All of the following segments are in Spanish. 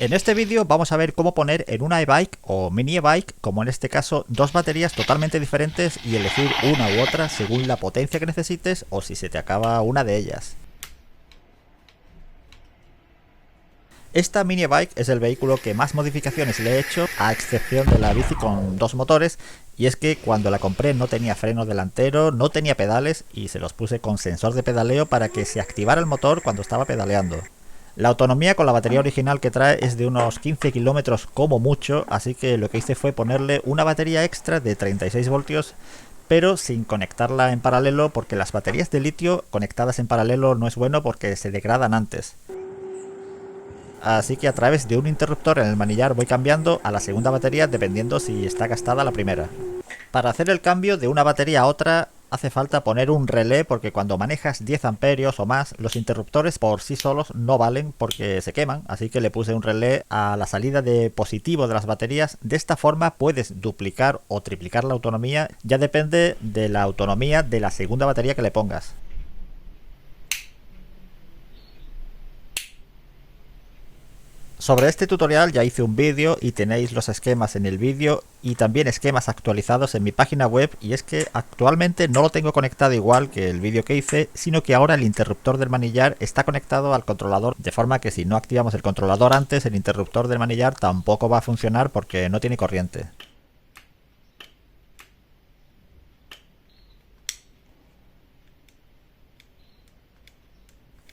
En este vídeo vamos a ver cómo poner en una e-bike o mini e-bike, como en este caso, dos baterías totalmente diferentes y elegir una u otra según la potencia que necesites o si se te acaba una de ellas. Esta mini e-bike es el vehículo que más modificaciones le he hecho, a excepción de la bici con dos motores, y es que cuando la compré no tenía freno delantero, no tenía pedales y se los puse con sensor de pedaleo para que se activara el motor cuando estaba pedaleando. La autonomía con la batería original que trae es de unos 15 kilómetros como mucho, así que lo que hice fue ponerle una batería extra de 36 voltios, pero sin conectarla en paralelo, porque las baterías de litio conectadas en paralelo no es bueno porque se degradan antes. Así que a través de un interruptor en el manillar voy cambiando a la segunda batería dependiendo si está gastada la primera. Para hacer el cambio de una batería a otra hace falta poner un relé, porque cuando manejas 10 amperios o más los interruptores por sí solos no valen porque se queman, así que le puse un relé a la salida de positivo de las baterías. De esta forma puedes duplicar o triplicar la autonomía, ya depende de la autonomía de la segunda batería que le pongas. Sobre este tutorial ya hice un vídeo y tenéis los esquemas en el vídeo y también esquemas actualizados en mi página web, y es que actualmente no lo tengo conectado igual que el vídeo que hice, sino que ahora el interruptor del manillar está conectado al controlador, de forma que si no activamos el controlador antes, el interruptor del manillar tampoco va a funcionar porque no tiene corriente.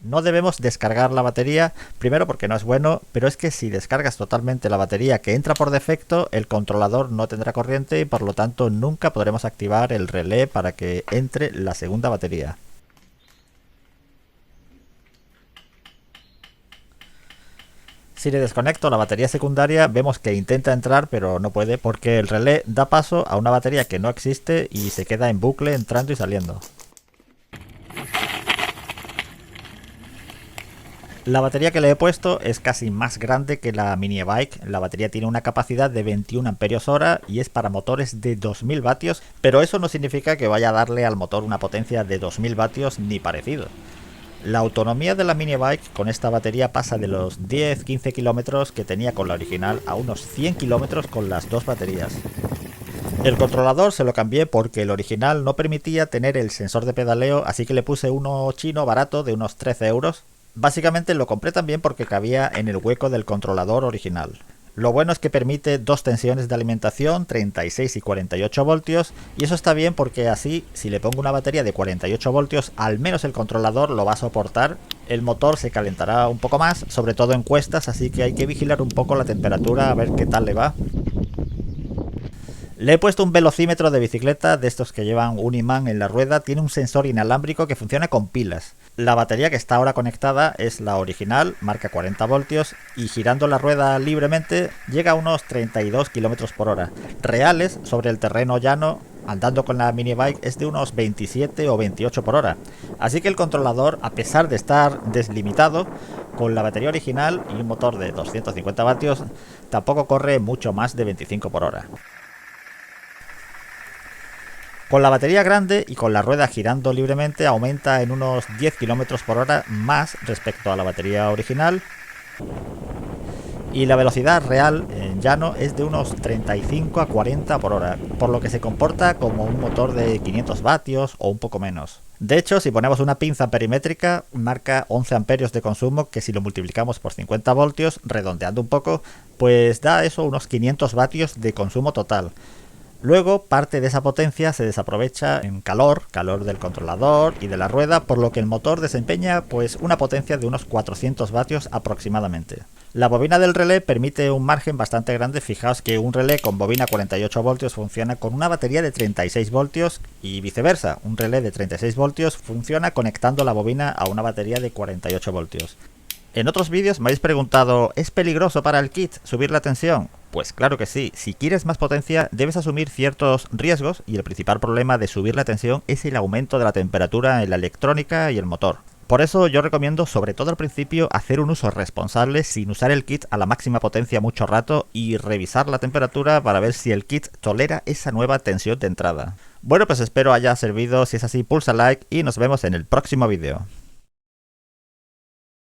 No debemos descargar la batería, primero porque no es bueno, pero es que si descargas totalmente la batería que entra por defecto, el controlador no tendrá corriente y por lo tanto nunca podremos activar el relé para que entre la segunda batería. Si le desconecto la batería secundaria, vemos que intenta entrar pero no puede porque el relé da paso a una batería que no existe y se queda en bucle entrando y saliendo. La batería que le he puesto es casi más grande que la mini e-bike. La batería tiene una capacidad de 21 amperios hora y es para motores de 2000 vatios, pero eso no significa que vaya a darle al motor una potencia de 2000 vatios ni parecido. La autonomía de la mini e-bike con esta batería pasa de los 10-15 kilómetros que tenía con la original a unos 100 kilómetros con las dos baterías. El controlador se lo cambié porque el original no permitía tener el sensor de pedaleo, así que le puse uno chino barato de unos 13 euros. Básicamente lo compré también porque cabía en el hueco del controlador original. Lo bueno es que permite dos tensiones de alimentación, 36 y 48 voltios, y eso está bien porque así, si le pongo una batería de 48 voltios, al menos el controlador lo va a soportar. El motor se calentará un poco más, sobre todo en cuestas, así que hay que vigilar un poco la temperatura a ver qué tal le va. Le he puesto un velocímetro de bicicleta, de estos que llevan un imán en la rueda. Tiene un sensor inalámbrico que funciona con pilas. La batería que está ahora conectada es la original, marca 40 voltios, y girando la rueda libremente llega a unos 32 km por hora. Reales, sobre el terreno llano, andando con la mini bike, es de unos 27 o 28 por hora. Así que el controlador, a pesar de estar deslimitado, con la batería original y un motor de 250 vatios, tampoco corre mucho más de 25 por hora. Con la batería grande y con la rueda girando libremente aumenta en unos 10 km por hora más respecto a la batería original, y la velocidad real en llano es de unos 35 a 40 por hora, por lo que se comporta como un motor de 500 vatios o un poco menos. De hecho, si ponemos una pinza perimétrica, marca 11 amperios de consumo, que si lo multiplicamos por 50 voltios, redondeando un poco, pues da eso unos 500 vatios de consumo total. Luego, parte de esa potencia se desaprovecha en calor del controlador y de la rueda, por lo que el motor desempeña pues una potencia de unos 400 vatios aproximadamente. La bobina del relé permite un margen bastante grande. Fijaos que un relé con bobina 48 voltios funciona con una batería de 36 voltios y viceversa. Un relé de 36 voltios funciona conectando la bobina a una batería de 48 voltios. En otros vídeos me habéis preguntado, ¿es peligroso para el kit subir la tensión? Pues claro que sí. Si quieres más potencia debes asumir ciertos riesgos, y el principal problema de subir la tensión es el aumento de la temperatura en la electrónica y el motor. Por eso yo recomiendo, sobre todo al principio, hacer un uso responsable sin usar el kit a la máxima potencia mucho rato y revisar la temperatura para ver si el kit tolera esa nueva tensión de entrada. Bueno, pues espero haya servido. Si es así, pulsa like y nos vemos en el próximo vídeo.